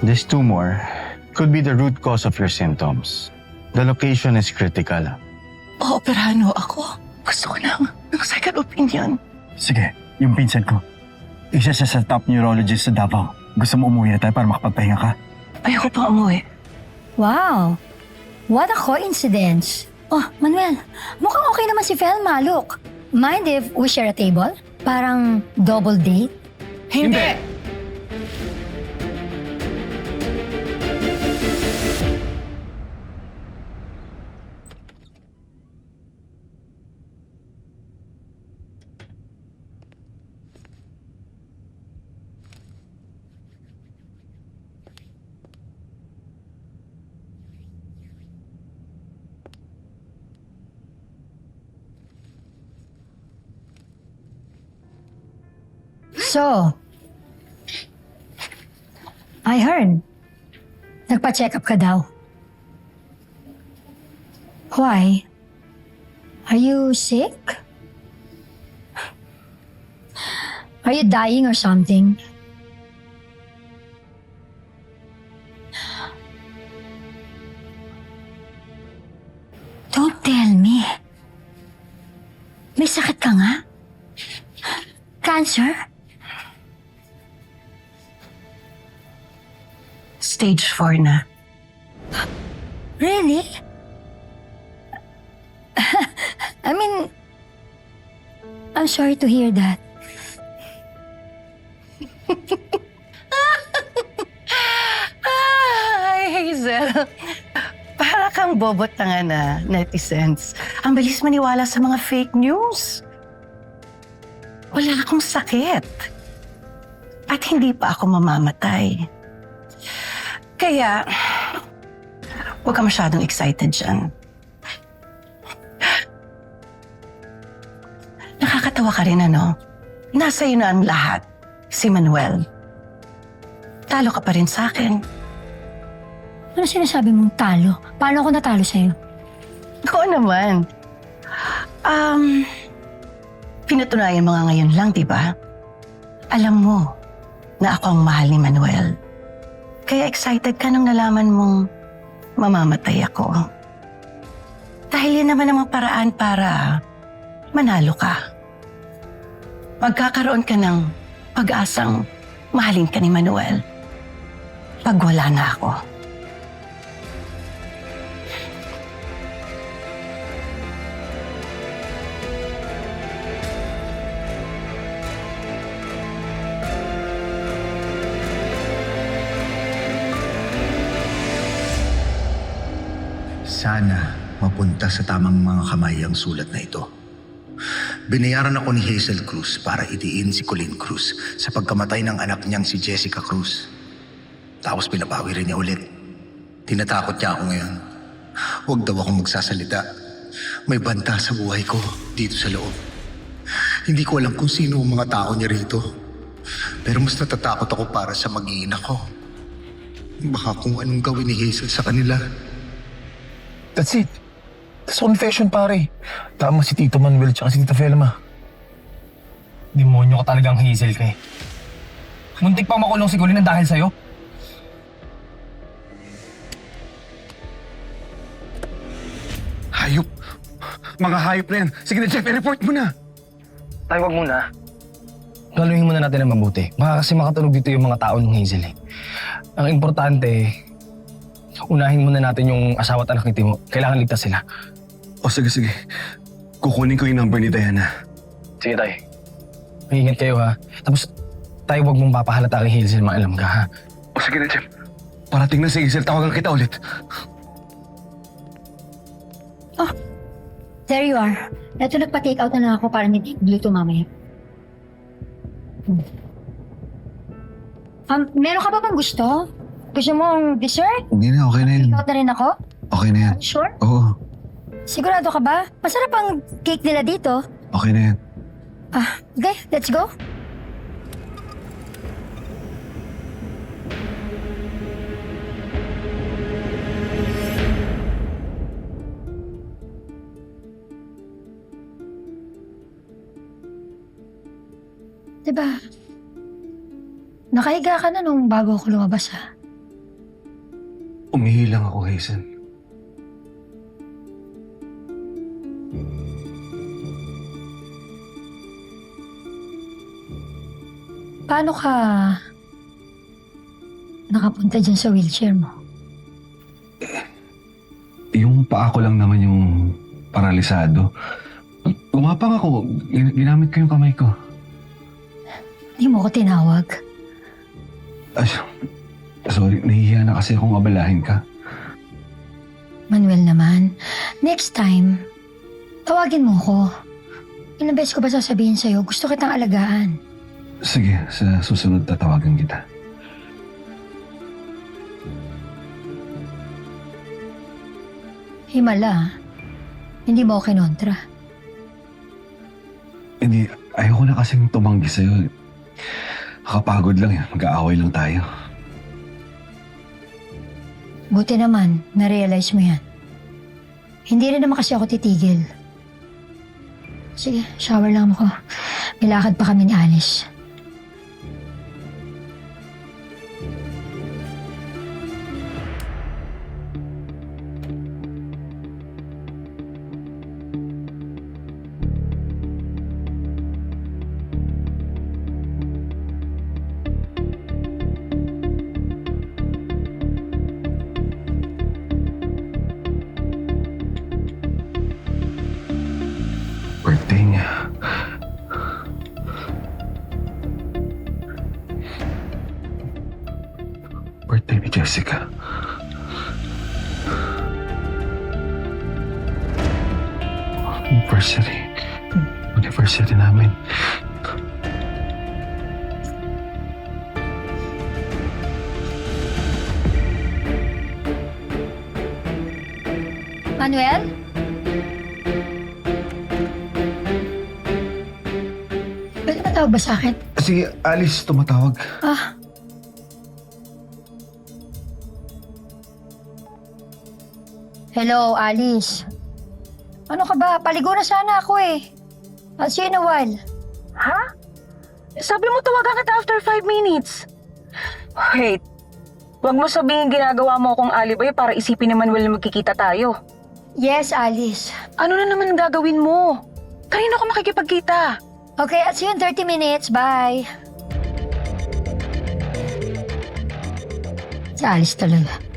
This tumor could be the root cause of your symptoms. The location is critical. Ooperahan ho ako. Gusto ko ng second opinion. Sige, yung pinsan ko. Isa siya sa top neurologist sa Davao. Gusto mo umuwi na tayo para makapagpahinga ka? Ayoko pa umuwi. Wow! What a coincidence! Oh, Manuel, mukhang okay naman si Velma. Look, mind if we share a table? Parang double date? Hindi! So, I heard, nagpa-check up ka daw. Why? Are you sick? Are you dying or something? Don't tell me. May sakit ka nga? Cancer? Stage 4 na. Really? I mean, I'm sorry to hear that. Ay, Hazel. Para kang bobot na netizens. Ang bilis maniwala sa mga fake news. Wala akong sakit. At hindi pa ako mamamatay. Kaya, huwag ka masyadong excited dyan. Nakakatawa ka rin, ano? Nasa iyo na ang lahat. Si Manuel. Talo ka pa rin sa akin. Ano sinasabi mong talo? Paano ako natalo sa'yo? Oo naman. Pinatunayan mo nga ngayon lang, di ba? Alam mo na ako ang mahal ni Manuel. Kaya excited ka nung nalaman mong mamamatay ako. Dahil yan naman ang paraan para manalo ka. Magkakaroon ka ng pag-asang mahalin ka ni Manuel pag wala na ako. Sana mapunta sa tamang mga kamay ang sulat na ito. Binayaran ako ni Hazel Cruz para idiin si Colleen Cruz sa pagkamatay ng anak niyang si Jessica Cruz. Tapos pinabawi rin niya ulit. Tinatakot niya ako ngayon. Huwag daw akong magsasalita. May banta sa buhay ko dito sa loob. Hindi ko alam kung sino ang mga tao niya rito. Pero mas natatakot ako para sa mag-iina ko. Baka kung anong gawin ni Hazel sa kanila. That's it. That's confession, pare. Tama si Tito Manuel tsaka si Tita Velma. Demonyo ka talagang Hazel ka eh. Muntik pang makulong si Colleen dahil sa'yo. Hayop. Mga hayop na yan. Sige na, Jeff, i-report mo na. Tayo wag muna. Galuhin muna natin ang mabuti. Baka kasi makatunog dito yung mga tao ng Hazel eh. Ang importante, unahin muna natin yung asawa at anak ni Timo. Kailangan ligtas sila. O sige. Kukunin ko yung number ni Diana. Sige tayo. Mag-ingat kayo ha. Tapos tayo wag mong papahalata kay Hazel, maalam ka ha. O sige na, Jeff. Parating na si Hazel, tawagan kita ulit. Oh, there you are. Ito, nagpa-take out na lang ako para hindi gluto mamaya. Meron ka ba bang gusto? Gusto mong dessert? Hindi na, okay na yun. Take out na rin ako? Okay na yan. Sure? Oo, Sigurado ka ba? Masarap ang cake nila dito. okay na yan. Okay, let's go. Diba? Nakahiga ka na nung bago ako lumabas, ha? Umihi lang ako, Hazel. Paano ka nakapunta dyan sa wheelchair mo? Yung paa ko lang naman yung paralisado. Umapang ako. Ginamit ko yung kamay ko. Hindi mo ko tinawag. Ay, sorry, nahihiya na kasi akong abalahin ka. Manuel naman, next time, tawagin mo ko. Ilang beses ko ba sasabihin sa'yo, gusto kitang alagaan. Sige, sa susunod tatawagan kita. Himala, hindi mo ako kinontra. Hindi, ayoko na kasing tumanggi sa'yo. Nakapagod lang yan. Mag-aaway lang tayo. Buti naman, na-realize mo yan. Hindi rin naman kasi ako titigil. Sige, shower lang ako. May lakad pa kami ni Alice. Birthday niya. Birthday ni Jessica. Anniversary. Anniversary namin. Manuel? Pwede matawag ba sa akin? Sige, Alice, tumatawag. Ah. Hello, Alice. Ano ka ba? Paligo na sana ako eh. I'll see you in a while. Ha? Sabi mo tawagan kita after 5 minutes. Wait. Huwag mo sabihin ginagawa mo akong alibay para isipin ni Manuel na magkikita tayo. Yes, Alice. Ano na naman gagawin mo? Kanina ako makikipagkita. Okay, I'll see you in 30 minutes. Bye. Si Alice talaga.